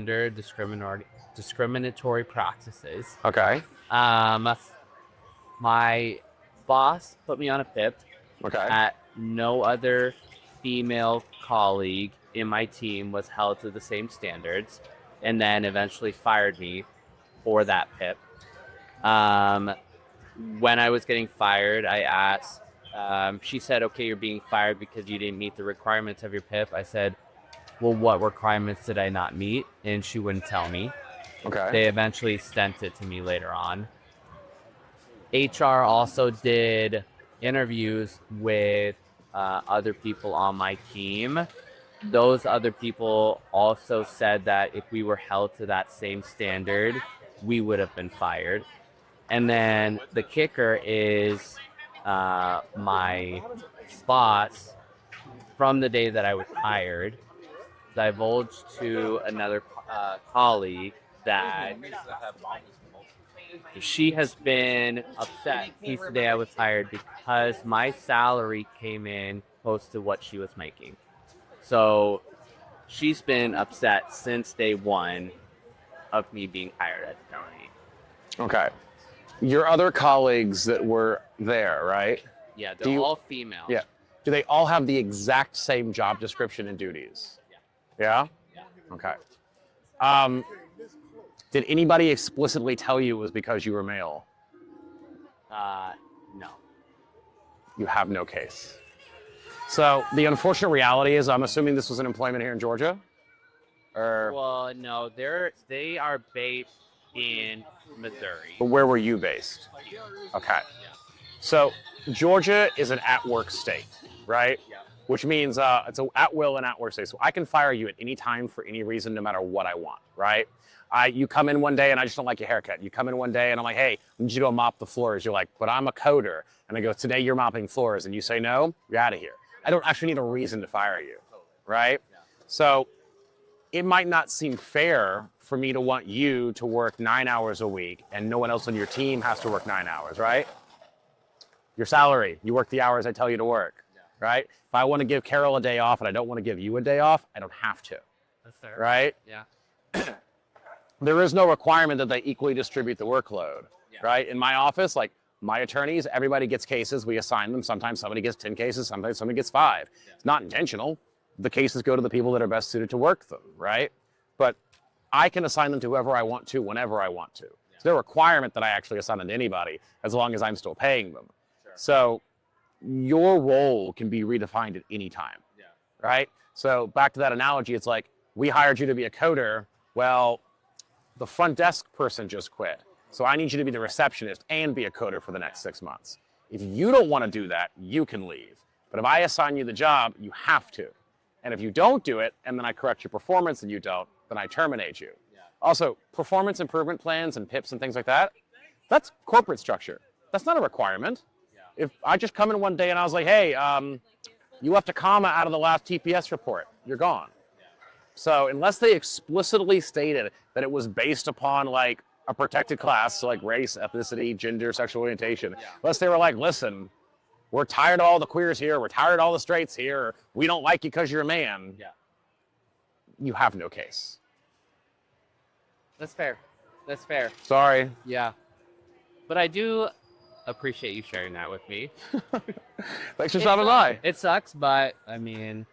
under discriminatory practices. Okay. My boss put me on a PIP. Okay. At no other female colleague in my team was held to the same standards, and then eventually fired me for that PIP. When I was getting fired, I asked, she said, okay, you're being fired because you didn't meet the requirements of your PIP. I said, well, what requirements did I not meet? And she wouldn't tell me. Okay. They eventually sent it to me later on. HR also did interviews with other people on my team. Those other people also said that if we were held to that same standard, we would have been fired. And then the kicker is my boss, from the day that I was hired, divulged to another colleague that she has been upset since the day I was hired because my salary came in close to what she was making. So she's been upset since day one of me being hired at the company. Okay. Your other colleagues that were there, right? Yeah, they're all female. Yeah. Do they all have the exact same job description and duties? Yeah? Yeah. Okay. Did anybody explicitly tell you it was because you were male? No. You have no case. So the unfortunate reality is, I'm assuming this was an employment here in Georgia? Or Well, no, they are based in Missouri. where were you based? Okay. Yeah. So Georgia is an at-work state, right? Yeah. Which means it's an at-will and at-work state. So I can fire you at any time for any reason, no matter what I want, right? You come in one day and I just don't like your haircut. You come in one day and I'm like, hey, I need you to go mop the floors. You're like, but I'm a coder. And I go, today you're mopping floors. And you say, no, you're out of here. I don't actually need a reason to fire you, right? Yeah. So it might not seem fair for me to want you to work 9 hours a week and no one else on your team has to work 9 hours, right? Your salary, you work the hours I tell you to work, right? If I want to give Carol a day off and I don't want to give you a day off, I don't have to, That's fair. right? Yeah. There is no requirement that they equally distribute the workload, Yeah. right? In my office, like my attorneys, everybody gets cases, we assign them. Sometimes somebody gets 10 cases, sometimes somebody gets 5. Yeah. It's not intentional. The cases go to the people that are best suited to work them, right? But I can assign them to whoever I want to, whenever I want to. Yeah. It's no requirement that I actually assign them to anybody, as long as I'm still paying them. Sure. So your role can be redefined at any time, Yeah. right? So back to that analogy, it's like, we hired you to be a coder. Well, the front desk person just quit. So I need you to be the receptionist and be a coder for the next 6 months. If you don't want to do that, you can leave. But if I assign you the job, you have to. And if you don't do it, and then I correct your performance and you don't, then I terminate you. Yeah. Also, performance improvement plans and PIPs and things like that, that's corporate structure. That's not a requirement. Yeah. If I just come in one day and I was like, hey, you left a comma out of the last TPS report, you're gone. Yeah. So unless they explicitly stated that it was based upon like a protected class, so like race, ethnicity, gender, sexual orientation, Yeah. unless they were like, listen, we're tired of all the queers here, we're tired of all the straights here, or we don't like you because you're a man, Yeah. you have no case. That's fair. That's fair. Sorry. Yeah. But I do appreciate you sharing that with me. Thanks for stopping by. It sucks, but I mean,